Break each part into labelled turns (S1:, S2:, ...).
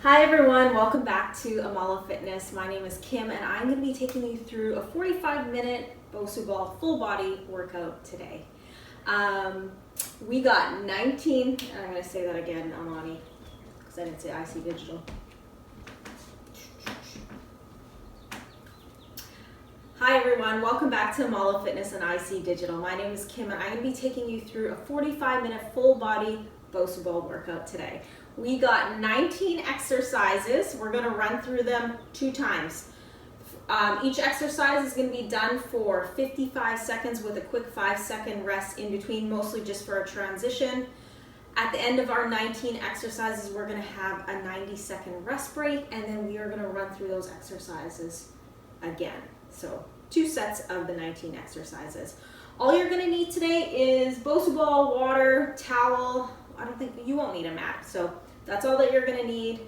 S1: Hi everyone, welcome back to Amala Fitness. My name is Kim and I'm going to be taking you through a 45-minute Bosu Ball full body workout today. We got 19, and I'm going to say that again, Amani, because I didn't say IC Digital. Hi everyone, welcome back to Amala Fitness and IC Digital. My name is Kim and I'm going to be taking you through a 45-minute full body Bosu Ball workout today. We got 19 exercises. We're going to run through them 2 times. Each exercise is going to be done for 55 seconds with a quick 5-second rest in between, mostly just for a transition. At the end of our 19 exercises, we're going to have a 90-second rest break, and then we are going to run through those exercises again. So 2 sets of the 19 exercises. All you're going to need today is Bosu Ball, water, towel. I don't think you won't need a mat, so that's all that you're going to need.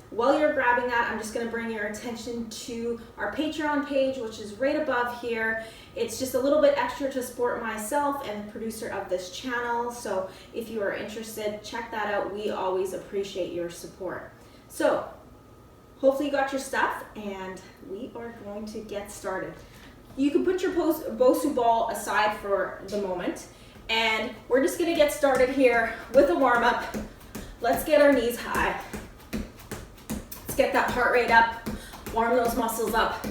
S1: While you're grabbing that, I'm just going to bring your attention to our Patreon page, which is right above here. It's just a little bit extra to support myself and the producer of this channel, so if you are interested, check that out. We always appreciate your support. So hopefully you got your stuff, and we are going to get started. You can put your Bosu Ball aside for the moment, and we're just going to get started here with a warm-up. Let's get our knees high. Let's get that heart rate up, warm those muscles up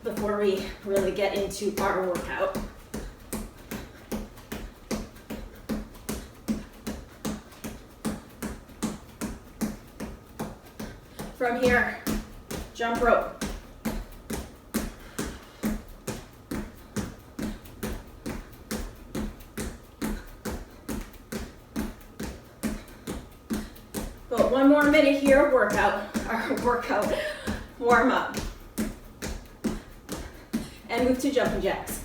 S1: before we really get into our workout. From here, jump rope. But 1 more minute here, warm up. And move to jumping jacks.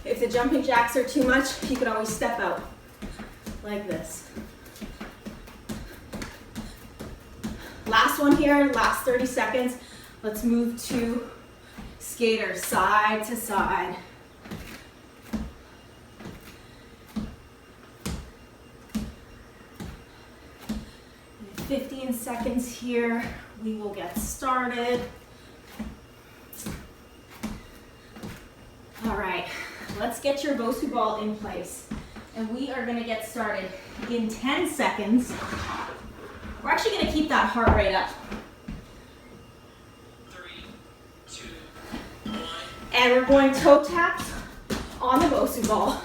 S1: If the jumping jacks are too much, you could always step out like this. Last one here, last 30 seconds. Let's move to skater, side to side. 15 seconds here. We will get started. All right, let's get your Bosu Ball in place. And we are gonna get started in 10 seconds. We're actually going to keep that heart rate up.
S2: 3, 2, 1.
S1: And we're going toe taps on the Bosu Ball.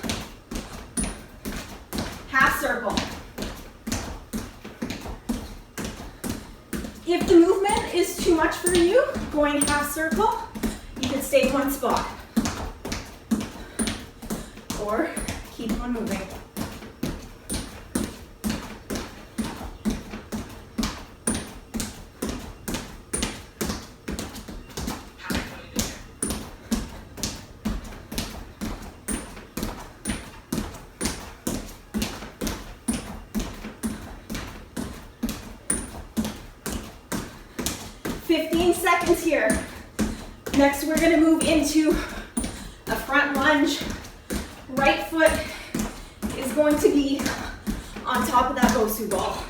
S1: Half circle. If the movement is too much for you, going half circle, you can stay in one spot. Or keep on moving. Seconds here. Next, we're going to move into a front lunge. Right foot is going to be on top of that Bosu Ball.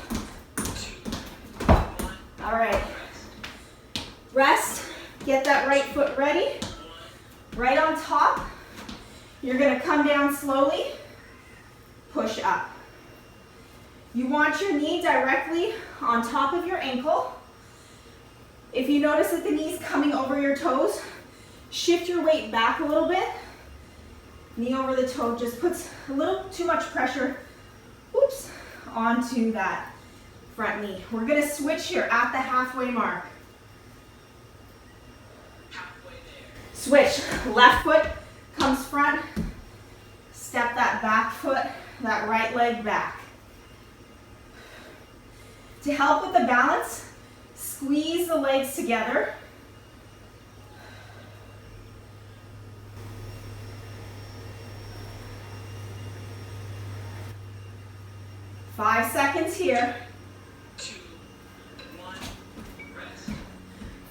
S1: All right. Rest. Get that right foot ready. Right on top. You're going to come down slowly. Push up. You want your knee directly on top of your ankle. If you notice that the knee's coming over your toes, shift your weight back a little bit. Knee over the toe just puts a little too much pressure, onto that front knee. We're gonna switch here at the halfway mark. Switch, left foot comes front, step that back foot, that right leg back. To help with the balance, squeeze the legs together. Five seconds here.
S2: 2, 1.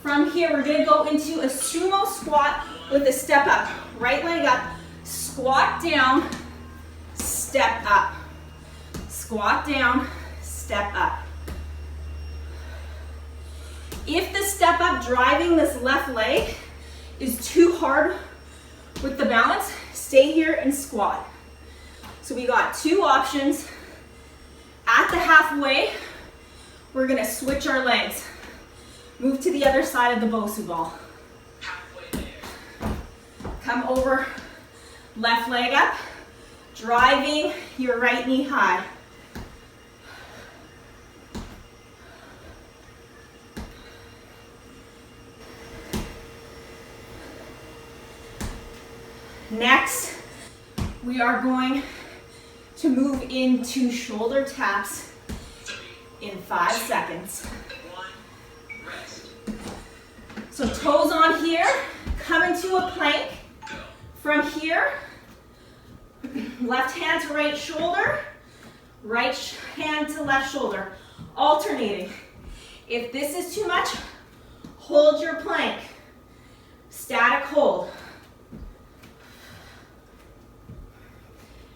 S1: From here, we're gonna go into a sumo squat with a step up. Right leg up, squat down, step up. Squat down, step up. If the step up driving this left leg is too hard with the balance, stay here and squat. So we got two options. At the halfway, we're gonna switch our legs. Move to the other side of the Bosu ball. Come over, left leg up, driving your right knee high. Next, we are going to move into shoulder taps in 5 seconds. So toes on here, come into a plank. From here, left hand to right shoulder, right hand to left shoulder, alternating. If this is too much, hold your plank. Static hold.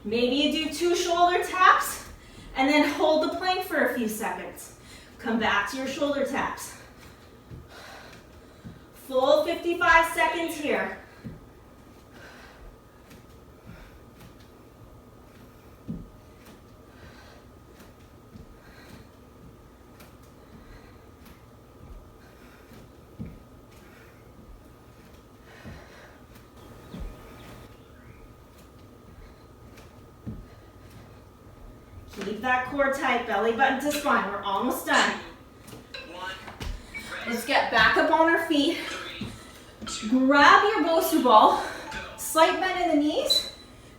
S1: Maybe you do 2 shoulder taps and then hold the plank for a few seconds. Come back to your shoulder taps. Full 55 seconds here. Keep that core tight, belly button to spine. We're almost done. Let's get back up on our feet. Grab your Bosu ball, slight bend in the knees,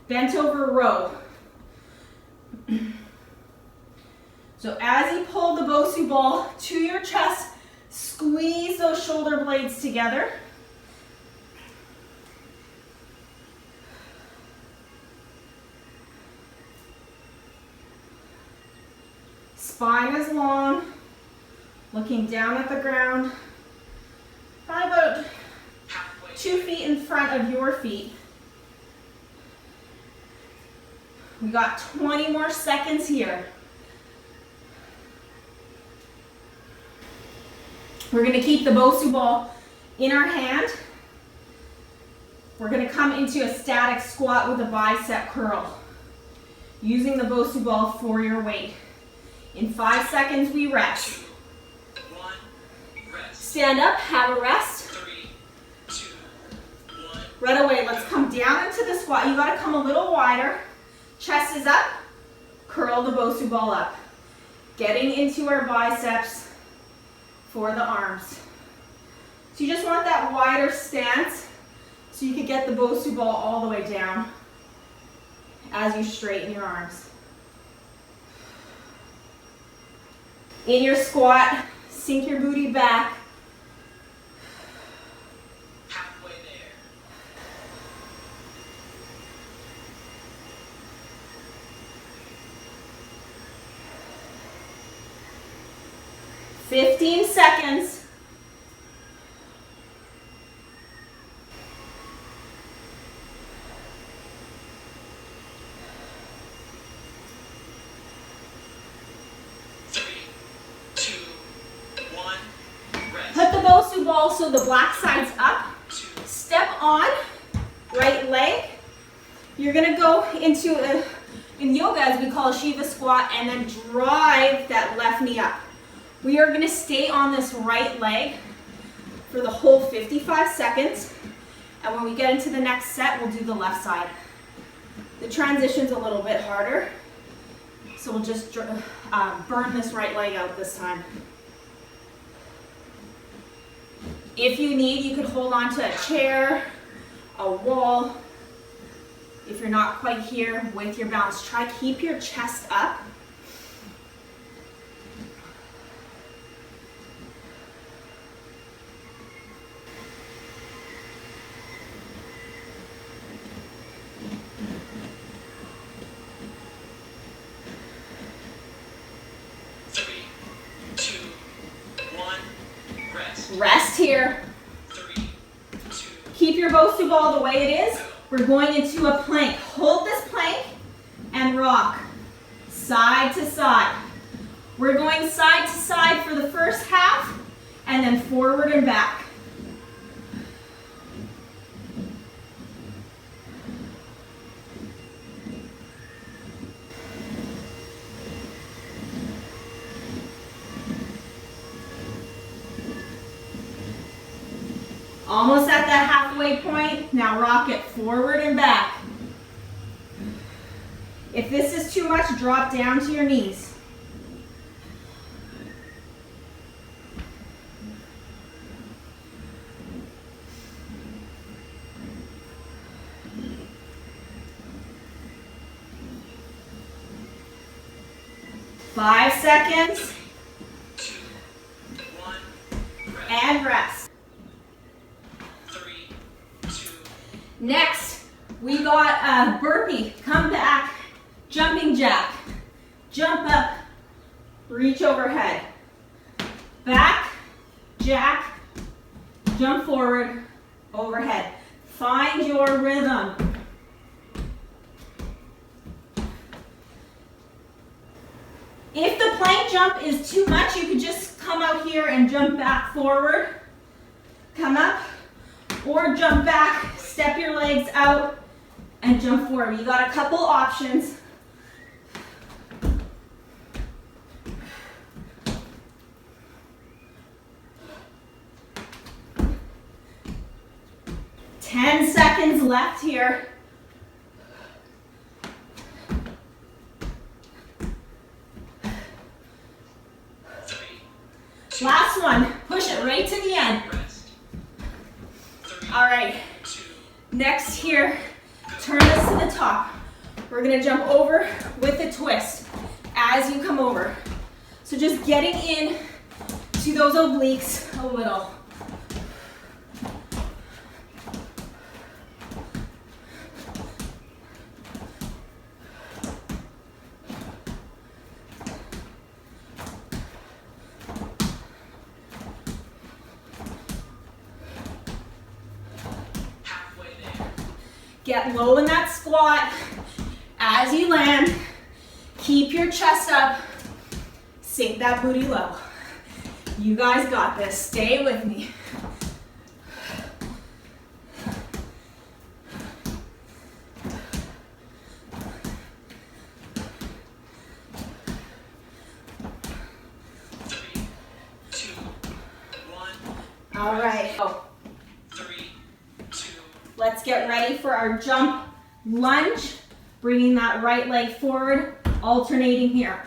S1: bent over row. So as you pull the Bosu ball to your chest, squeeze those shoulder blades together. Spine is long, looking down at the ground, probably about 2 feet in front of your feet. We got 20 more seconds here. We're gonna keep the Bosu ball in our hand. We're gonna come into a static squat with a bicep curl, using the Bosu ball for your weight. In 5 seconds, we rest.
S2: 2, 1, rest.
S1: Stand up, have a rest.
S2: 3, 2, 1.
S1: Right away, let's come down into the squat. You gotta come a little wider. Chest is up, curl the Bosu ball up. Getting into our biceps for the arms. So you just want that wider stance so you can get the Bosu ball all the way down as you straighten your arms. In your squat, sink your booty back.
S2: Halfway there.
S1: "15 seconds. Bosu ball so the black side's up. Step on, right leg. You're gonna go into in yoga, as we call a Shiva squat, and then drive that left knee up. We are gonna stay on this right leg for the whole 55 seconds. And when we get into the next set, we'll do the left side. The transition's a little bit harder, so we'll just burn this right leg out this time. If you need, you could hold on to a chair, a wall. If you're not quite here with your balance, try to keep your chest up.
S2: Three, two, one, rest.
S1: Rest here.
S2: 3, 2,
S1: Keep your Bosu ball the way it is. We're going into a plank. Hold this plank and rock side to side. We're going side to side for the first half and then forward and back. Almost at that halfway point. Now rock it forward and back. If this is too much, drop down to your knees. Five seconds.
S2: 2, 1, rest.
S1: And rest.
S2: 3, 2,
S1: Next, we got a burpee, comeback, jumping jack. Jump up, reach overhead. Back, jack, jump forward, overhead. Find your rhythm. If the plank jump is too much, you could just come out here and jump back forward. Come up, or jump back, step your legs out, and jump forward. You got a couple options. Ten seconds left here. Last one. Push it right to the end.
S2: rest. 3,
S1: All right.
S2: 2,
S1: Next here, turn this to the top. We're gonna jump over with a twist as you come over. So just getting in to those obliques a little.
S2: halfway there.
S1: Get low in that squat. As you land, keep your chest up. Sink that booty low. You guys got this. Stay with me.
S2: Three, two, one.
S1: All right. Oh,
S2: 3, 2,
S1: let's get ready for our jump lunge. Bringing that right leg forward, alternating here.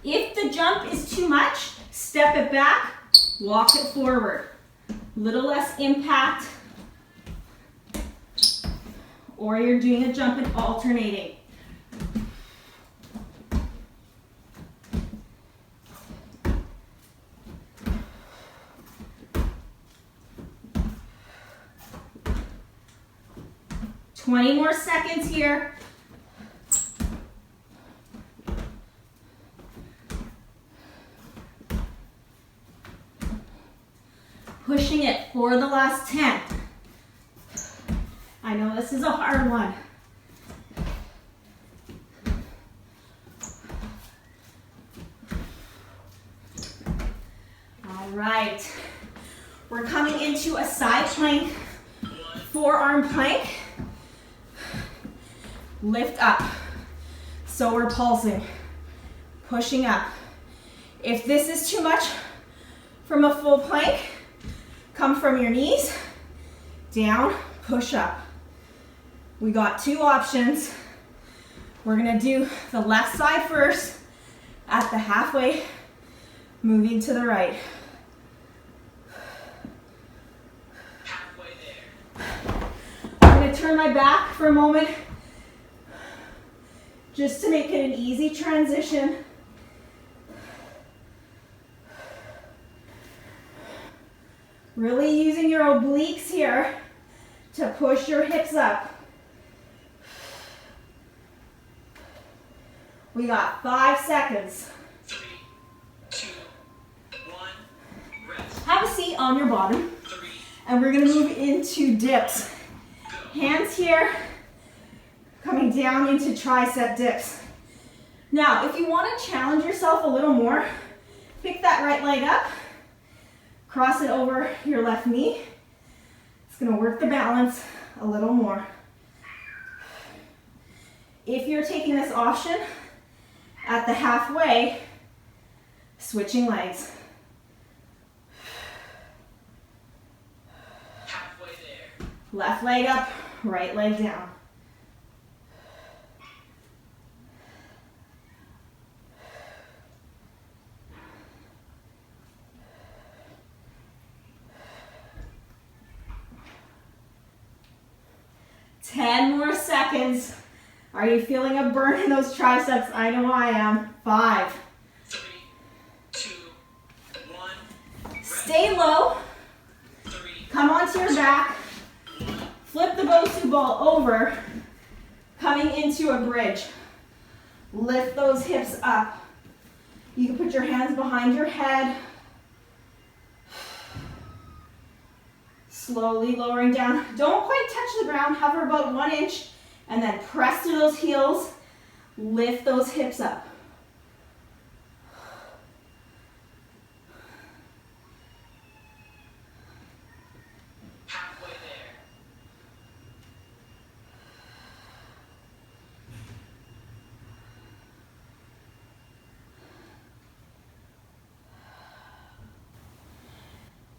S1: If the jump is too much, step it back, walk it forward. Little less impact. Or you're doing a jump and alternating. Twenty more seconds here. Pushing it for the last 10. I know this is a hard one. All right. We're coming into a side plank, forearm plank. Lift up. So we're pulsing, pushing up. If this is too much from a full plank, come from your knees, down, push up. We got two options. We're gonna do the left side first at the halfway, moving to the right.
S2: halfway there.
S1: I'm gonna turn my back for a moment just to make it an easy transition. Really using your obliques here to push your hips up. We got 5 seconds.
S2: 3, 2,
S1: on your bottom.
S2: 3,
S1: And we're gonna move into dips. Hands here, coming down into tricep dips. Now, if you wanna challenge yourself a little more, pick that right leg up, cross it over your left knee. It's gonna work the balance a little more. If you're taking this option, at the halfway, switching legs.
S2: halfway there.
S1: Left leg up, right leg down. Ten more seconds. Are you feeling a burn in those triceps? I know I am. 5.
S2: 3, 2, 1.
S1: Stay low.
S2: 3,
S1: Come onto your back. Flip the Bosu ball over, coming into a bridge. Lift those hips up. You can put your hands behind your head. Slowly lowering down. Don't quite touch the ground. Hover about 1 inch and then press through those heels. Lift those hips up.
S2: halfway there.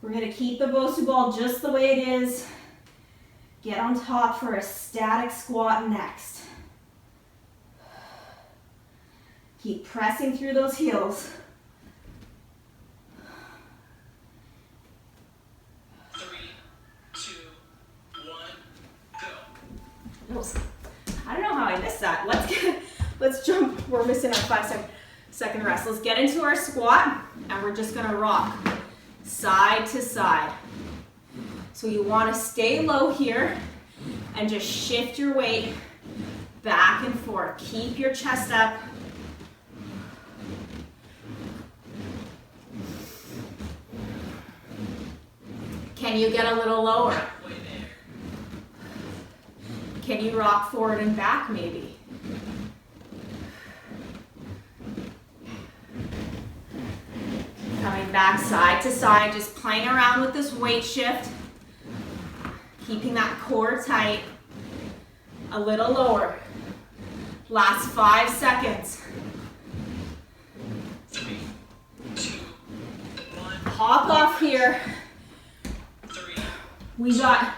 S1: We're going to keep the Bosu ball just the way it is. Get on top for a static squat next. Keep pressing through those heels.
S2: 3, 2, 1, go.
S1: I don't know how I missed that. Let's jump. We're missing our 5-second rest. Let's get into our squat and we're just going to rock side to side. So you want to stay low here and just shift your weight back and forth. Keep your chest up. Can you get a little lower?
S2: Halfway there.
S1: Can you rock forward and back maybe? Coming back side to side, just playing around with this weight shift. Keeping that core tight. A little lower. Last 5 seconds.
S2: 3, 2, 1.
S1: Hop off here.
S2: 3,
S1: We got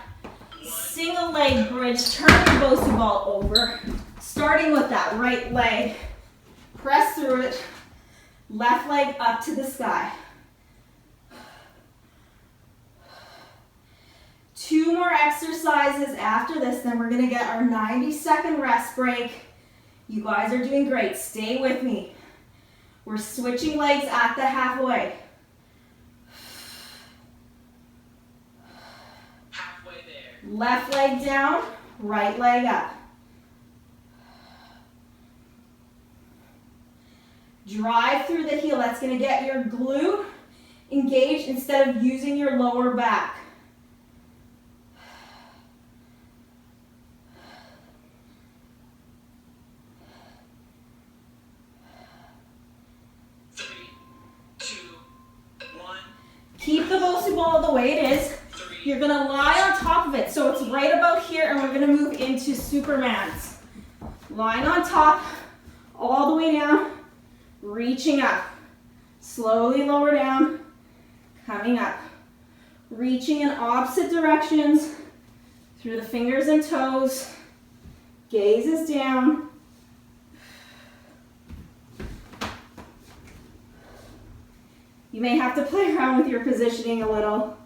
S1: single leg bridge. Turn your Bosu ball over. Starting with that right leg. Press through it. Left leg up to the sky. 2 more exercises after this, then we're gonna get our 90-second rest break. You guys are doing great. Stay with me. We're switching legs at the halfway.
S2: halfway there.
S1: Left leg down, right leg up. Drive through the heel. That's going to get your glute engaged instead of using your lower back. Keep the Bosu ball the way it is. You're going to lie on top of it. So it's right about here and we're going to move into Supermans. Lying on top, all the way down, reaching up. Slowly lower down, coming up. Reaching in opposite directions through the fingers and toes. Gaze is down. You may have to play around with your positioning a little.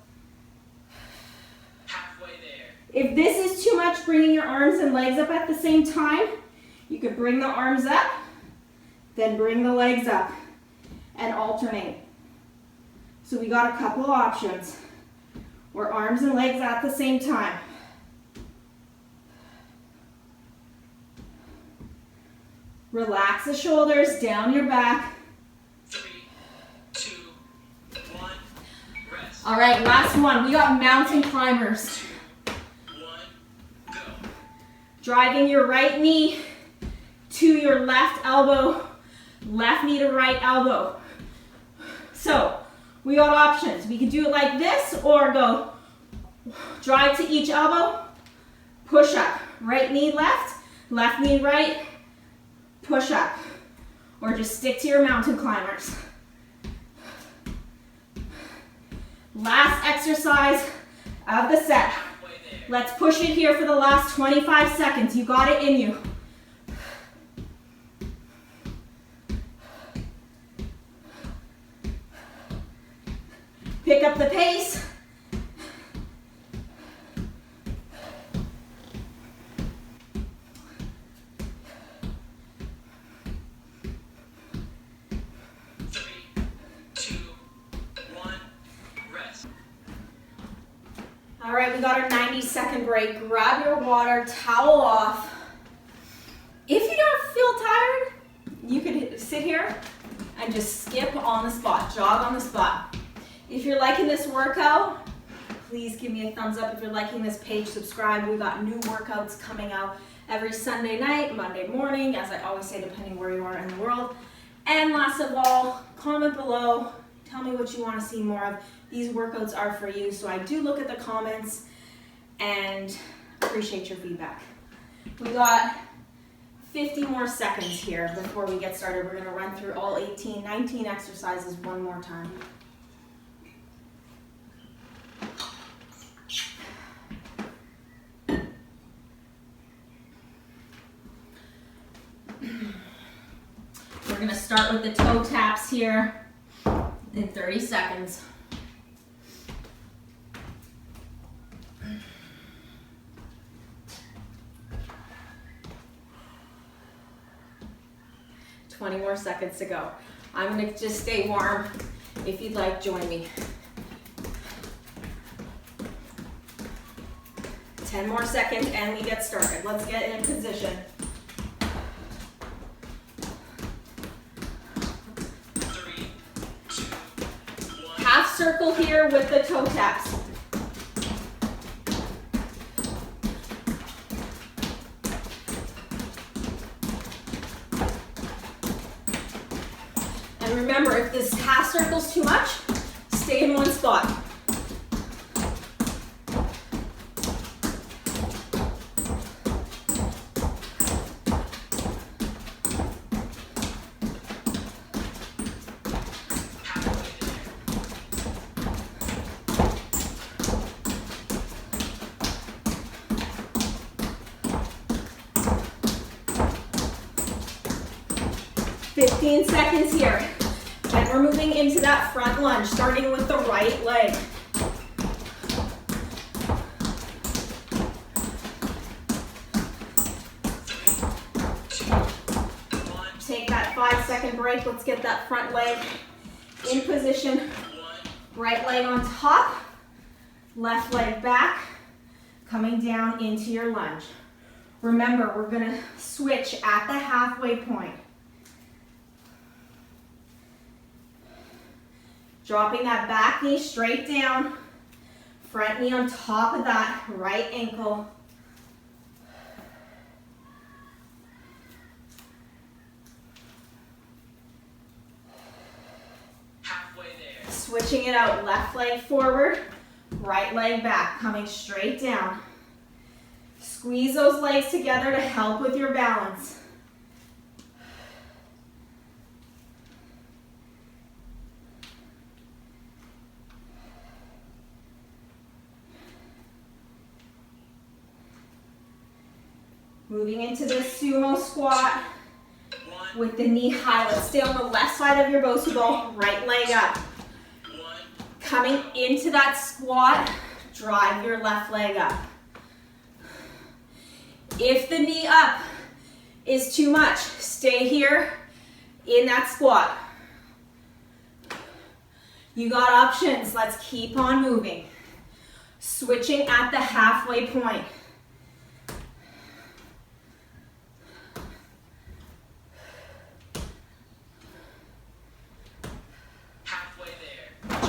S2: Halfway there.
S1: If this is too much, bringing your arms and legs up at the same time, you could bring the arms up, then bring the legs up, and alternate. So we got a couple of options. Or arms and legs at the same time. Relax the shoulders, down your back.
S2: 3, 2, 1, rest.
S1: All right, last one. We got mountain climbers.
S2: 1, go.
S1: Driving your right knee to your left elbow, left knee to right elbow. So we got options. We can do it like this or go drive to each elbow, push up. Right knee left, left knee right, push up. Or just stick to your mountain climbers. Last exercise of the set. Let's push it here for the last 25 seconds. You got it in you. Pick up the pace. All right, we got our 90-second break. Grab your water, towel off. If you don't feel tired, you could sit here and just skip on the spot, jog on the spot. If you're liking this workout, please give me a thumbs up. If you're liking this page, subscribe. We got new workouts coming out every Sunday night, Monday morning, as I always say, depending where you are in the world. And last of all, comment below. Tell me what you want to see more of. These workouts are for you, so I do look at the comments and appreciate your feedback. We got 50 more seconds here before we get started. We're going to run through all 19 exercises one more time. We're going to start with the toe taps here in 30 seconds. Twenty more seconds to go. I'm gonna just stay warm. If you'd like, join me. 10 more seconds and we get started. Let's get in position.
S2: 3, 2, 1.
S1: Half circle here with the toe taps. And remember, if this half circle's too much, stay in one spot. Seconds here. And we're moving into that front lunge, starting with the right leg. Take that 5-second break. Let's get that front leg in position. Right leg on top, left leg back, coming down into your lunge. Remember, we're going to switch at the halfway point. Dropping that back knee straight down, front knee on top of that right ankle.
S2: Halfway there.
S1: Switching it out, left leg forward, right leg back, coming straight down. Squeeze those legs together to help with your balance. Moving into this Sumo Squat with the knee high. Let's stay on the left side of your Bosu Ball, right leg up. Coming into that squat, drive your left leg up. If the knee up is too much, stay here in that squat. You got options. Let's keep on moving. Switching at the halfway point.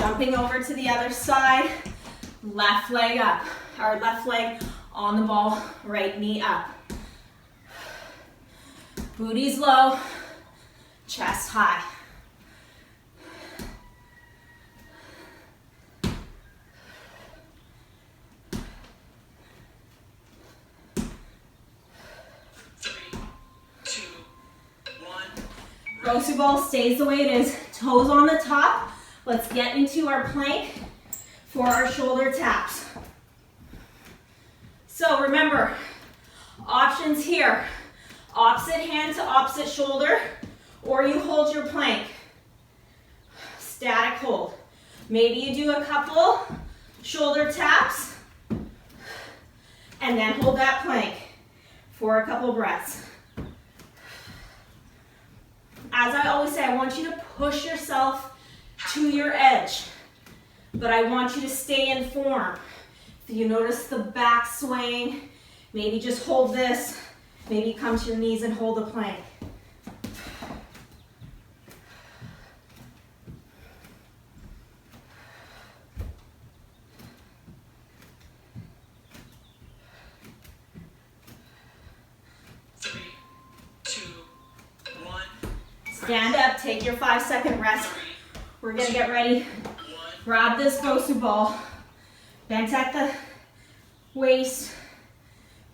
S1: Jumping over to the other side, left leg up, or left leg on the ball, right knee up. Booty's low, chest high. Bosu ball stays the way it is, toes on the top. Let's get into our plank for our shoulder taps. So remember, options here, opposite hand to opposite shoulder, or you hold your plank. Static hold. Maybe you do a couple shoulder taps, and then hold that plank for a couple breaths. As I always say, I want you to push yourself to your edge, but I want you to stay in form. If you notice the back swaying, maybe just hold this, maybe come to your knees and hold the plank. Stand up, take your 5-second rest. We're gonna get ready. Grab this Bosu ball, bent at the waist,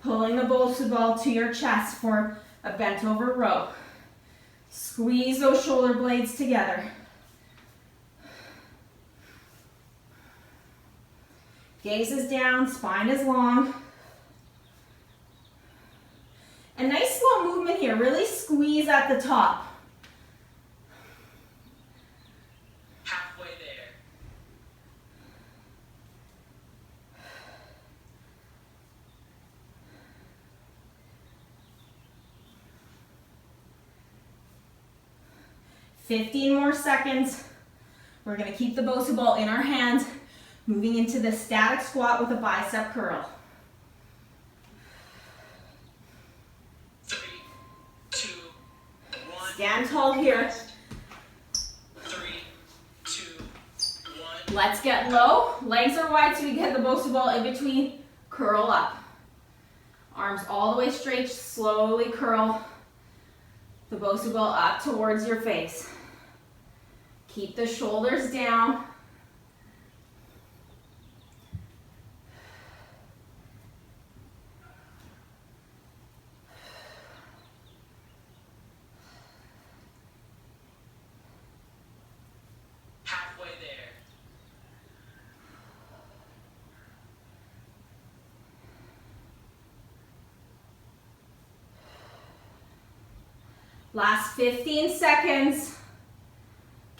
S1: pulling the Bosu ball to your chest for a bent over row. Squeeze those shoulder blades together. Gaze is down, spine is long. A nice slow movement here, really squeeze at the top. 15 more seconds. We're gonna keep the Bosu ball in our hands, moving into the static squat with a bicep curl.
S2: 3, 2, 1.
S1: Stand tall here.
S2: 3, 2, 1.
S1: Let's get low. Legs are wide so we get the Bosu ball in between. Curl up. Arms all the way straight, slowly curl the Bosu ball up towards your face. Keep the shoulders down.
S2: Halfway there.
S1: Last 15 seconds.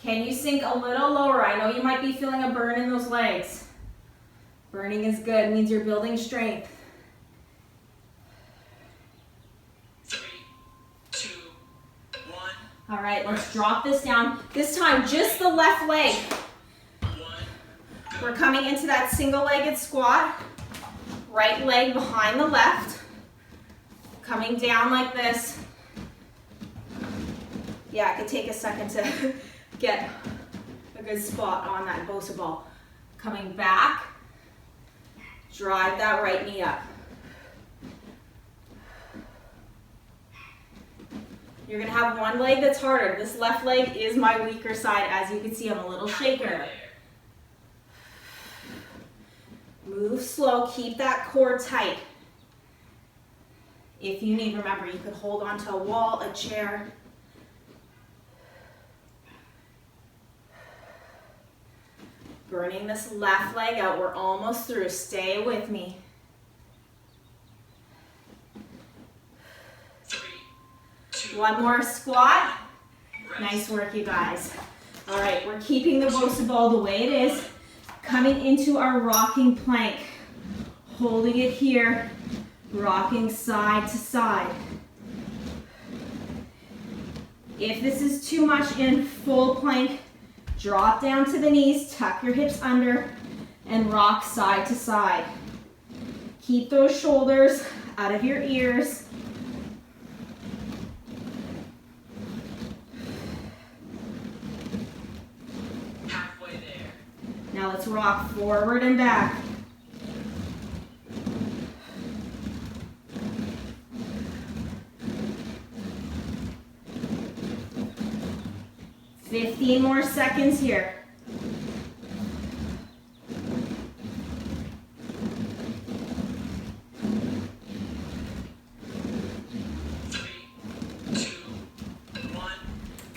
S1: Can you sink a little lower? I know you might be feeling a burn in those legs. Burning is good, it means you're building strength.
S2: 3, 2, 1.
S1: All right, let's drop this down. This time, just the left leg.
S2: 1.
S1: We're coming into that single-legged squat. Right leg behind the left. Coming down like this. Yeah, it could take a second to get a good spot on that Bosu ball. Coming back, drive that right knee up. You're gonna have one leg that's harder. This left leg is my weaker side. As you can see, I'm a little shaker. Move slow, keep that core tight. If you need, remember, you could hold onto a wall, a chair. Burning this left leg out. We're almost through. Stay with me.
S2: 3, 2.
S1: One more squat.
S2: Rest.
S1: Nice work, you guys. All right, we're keeping the Bosu ball the way it is. Coming into our rocking plank. Holding it here. Rocking side to side. If this is too much in full plank, drop down to the knees, tuck your hips under, and rock side to side. Keep those shoulders out of your ears.
S2: Halfway there.
S1: Now let's rock forward and back. Fifteen more seconds here.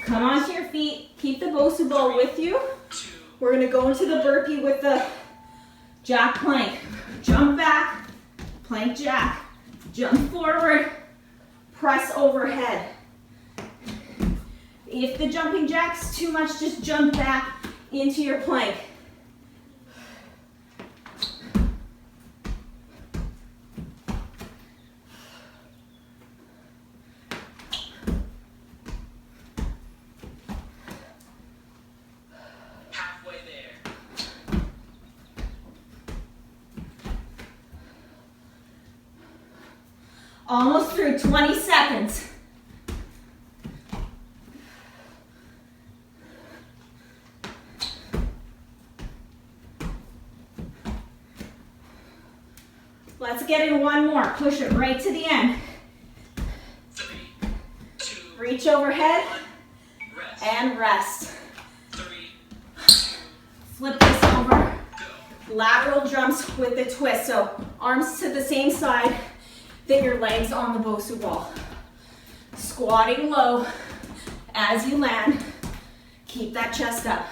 S1: Come onto your feet. Keep the Bosu Ball with you. We're going to go into the burpee with the jack plank. Jump back, plank jack. Jump forward, press overhead. If the jumping jack's too much, just jump back into your plank. Almost through, 20 seconds. Let's get in one more. Push it right to the end.
S2: 3, 2,
S1: reach overhead
S2: 1, rest.
S1: And rest.
S2: 3, 2,
S1: Flip this over.
S2: go.
S1: Lateral jumps with the twist. So arms to the same side. Then your legs on the Bosu Ball. Squatting low as you land. Keep that chest up.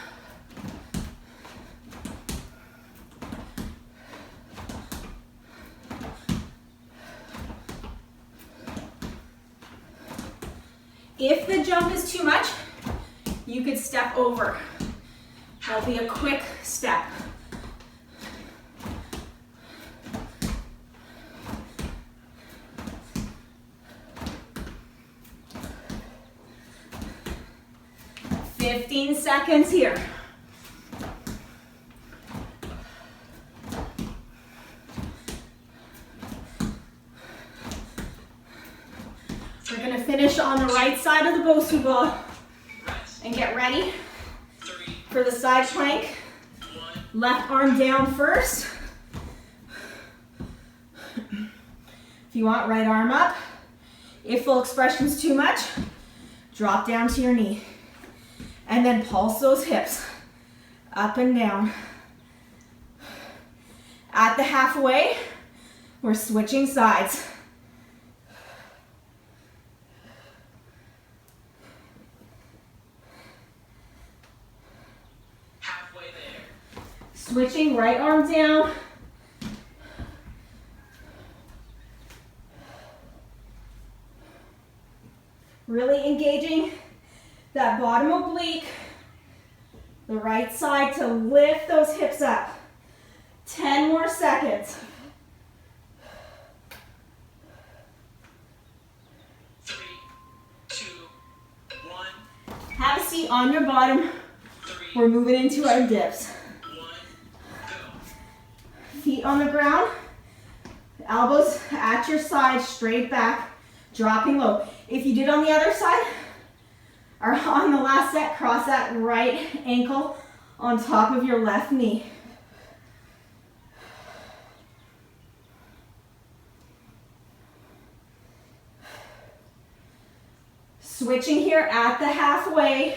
S1: If the jump is too much, you could step over. That'll be a quick step. Fifteen seconds here. We're going to finish on the right side of the Bosu Ball and get ready for the side plank. Left arm down first. If you want, right arm up. If full expression's too much, drop down to your knee. And then pulse those hips up and down. At the halfway, we're switching sides.
S2: Halfway there.
S1: Switching, right arm down. Really engaging that bottom oblique, the right side to lift those hips up. 10 more seconds.
S2: 3, 2, 1.
S1: Have a seat on your bottom.
S2: 3,
S1: We're moving into our dips.
S2: 1, go.
S1: Feet on the ground, elbows at your side, straight back, dropping low. If you did on the other side, or on the last set, cross that right ankle on top of your left knee. Switching here at the halfway.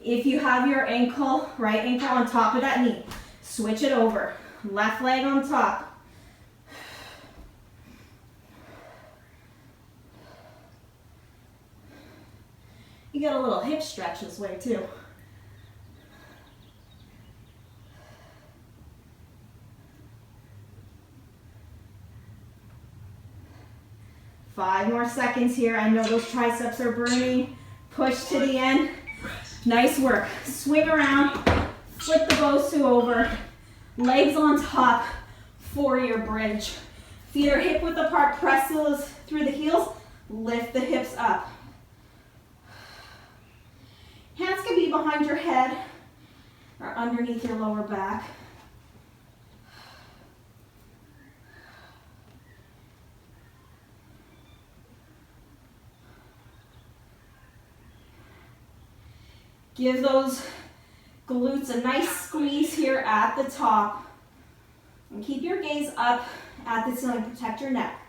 S1: If you have your ankle, right ankle on top of that knee, switch it over. Left leg on top. You get a little hip stretch this way too. Five more seconds here. I know those triceps are burning. Push to the end. Nice work. Swing around, flip the Bosu over. Legs on top for your bridge. Feet are hip width apart. Press those through the heels. Lift the hips up. Hands can be behind your head or underneath your lower back. Give those glutes a nice squeeze here at the top. And keep your gaze up at the ceiling, protect your neck.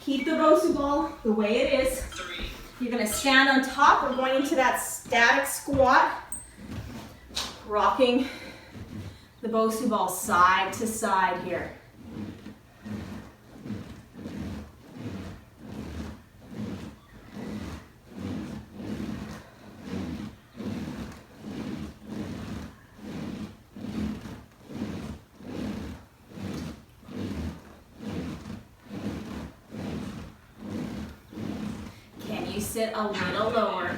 S1: Keep the Bosu ball the way it is. You're going to stand on top. We're going into that static squat, rocking the Bosu ball side to side here. Sit a little lower.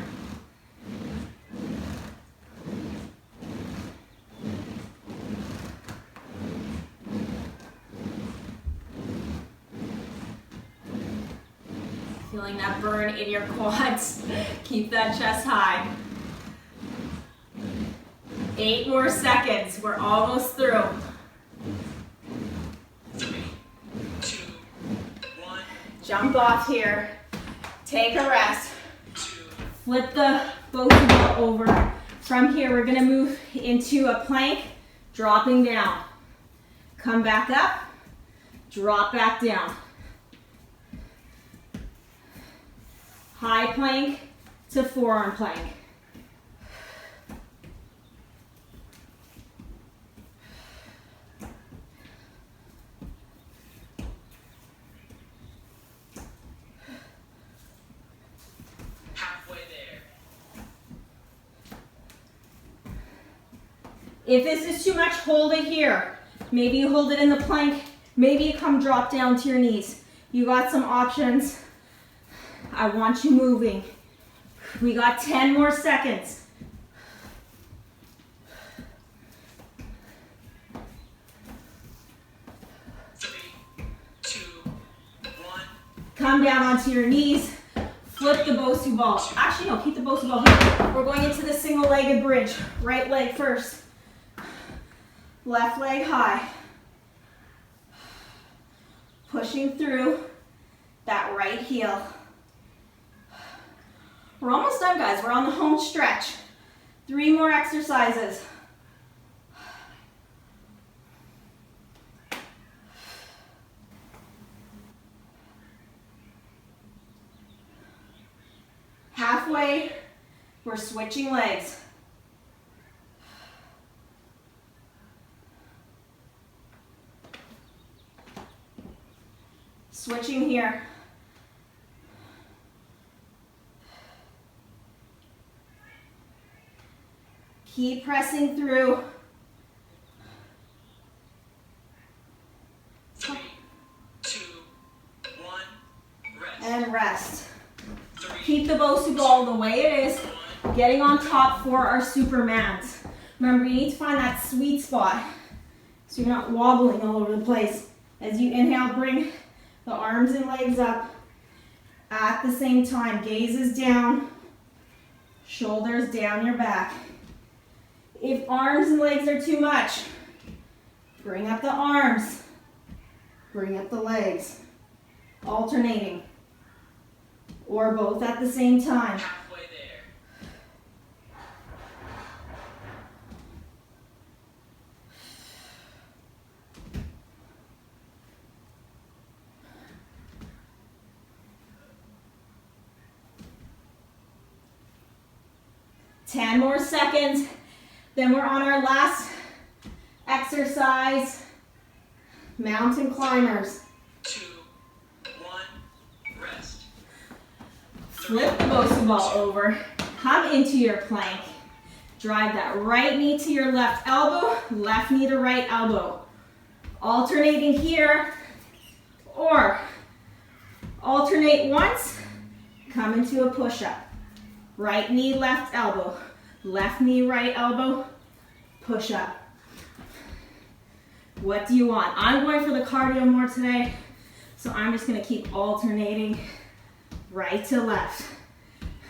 S1: Feeling that burn in your quads. Keep that chest high. 8 more seconds. We're almost through.
S2: 3, 2, 1.
S1: Jump off here. Take a rest.
S2: 2.
S1: Flip the Bosu ball over. From here, we're gonna move into a plank, dropping down. Come back up, drop back down. High plank to forearm plank. If this is too much, hold it here. Maybe you hold it in the plank. Maybe you come drop down to your knees. You got some options. I want you moving. We got 10 more seconds.
S2: Three, two, one.
S1: Come down onto your knees. Flip the Bosu ball. Actually, no, keep the Bosu ball here. We're going into the single-legged bridge. Right leg first. Left leg high. Pushing through that right heel. We're almost done, guys. We're on the home stretch. 3 more exercises. Halfway, we're switching legs. Switching here. Keep pressing through.
S2: 3, 2, 1. Rest.
S1: And rest.
S2: 3,
S1: Keep the Bosu ball the way it is, getting on top for our Supermans. Remember, you need to find that sweet spot so you're not wobbling all over the place. As you inhale, bring the arms and legs up at the same time. Gaze is down, shoulders down your back. If arms and legs are too much, bring up the arms, bring up the legs, alternating, or both at the same time.
S2: halfway there.
S1: Ten more seconds. Then we're on our last exercise, mountain climbers.
S2: 2, 1. Rest.
S1: Flip the Bosu ball over, come into your plank. Drive that right knee to your left elbow, left knee to right elbow. Alternating here, or alternate once, come into a push-up. Right knee, left elbow. Left knee, right elbow, push up. What do you want? I'm going for the cardio more today, so I'm just gonna keep alternating Right to left.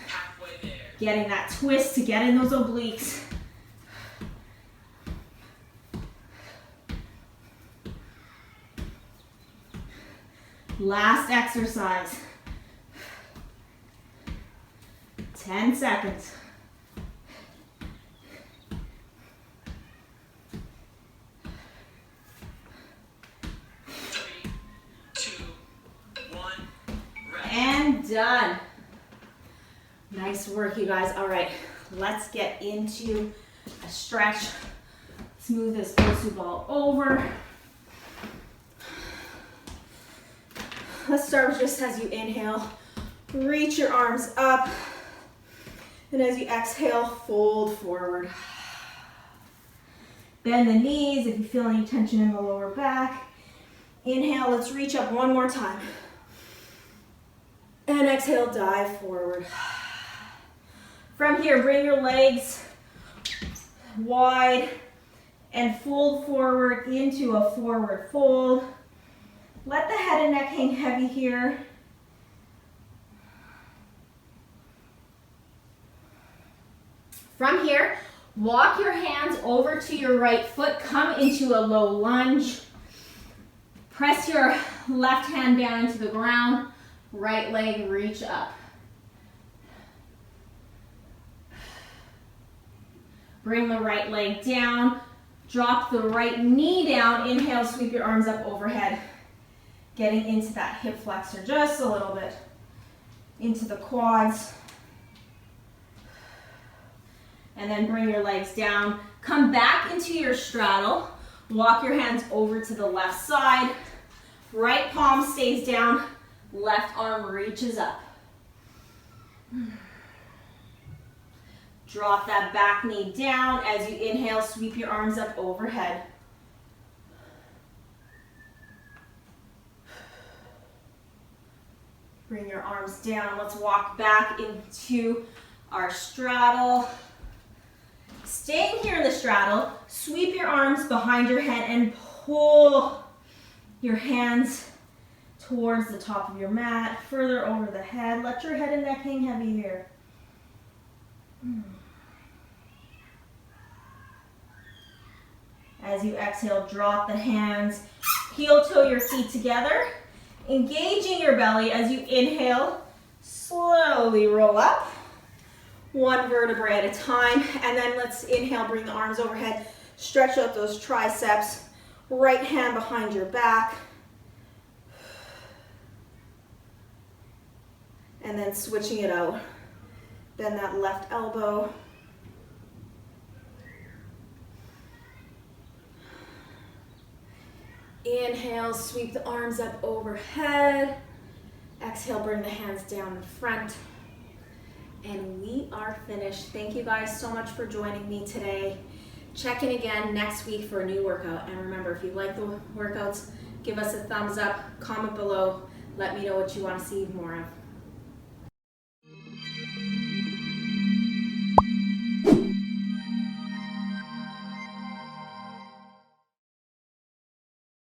S2: Halfway there.
S1: Getting that twist to get in those obliques. Last exercise. 10 seconds.
S2: Three, two, one, rest.
S1: And done. Nice work, you guys. All right, let's get into a stretch. Let's move this Bosu ball over. Let's start with just as you inhale, reach your arms up. And as you exhale, fold forward. Bend the knees if you feel any tension in the lower back. Inhale, let's reach up one more time. And exhale, dive forward. From here, bring your legs wide and fold forward into a forward fold. Let the head and neck hang heavy here. From here, walk your hands over to your right foot, come into a low lunge. Press your left hand down into the ground, right leg reach up. Bring the right leg down, drop the right knee down, inhale, sweep your arms up overhead. Getting into that hip flexor just a little bit, into the quads. And then bring your legs down. Come back into your straddle. Walk your hands over to the left side. Right palm stays down. Left arm reaches up. Drop that back knee down. As you inhale, sweep your arms up overhead. Bring your arms down. Let's walk back into our straddle. Staying here in the straddle, sweep your arms behind your head and pull your hands towards the top of your mat, further over the head. Let your head and neck hang heavy here. As you exhale, drop the hands, heel toe your feet together, engaging your belly. As you inhale, slowly roll up. One vertebrae at a time, and then let's inhale, bring the arms overhead, stretch out those triceps, right hand behind your back, and then switching it out, bend that left elbow, inhale, sweep the arms up overhead, exhale, bring the hands down in front. And we are finished. Thank you guys so much for joining me today. Check in again next week for a new workout. And remember, if you like the workouts, give us a thumbs up, comment below, let me know what you want to see more of.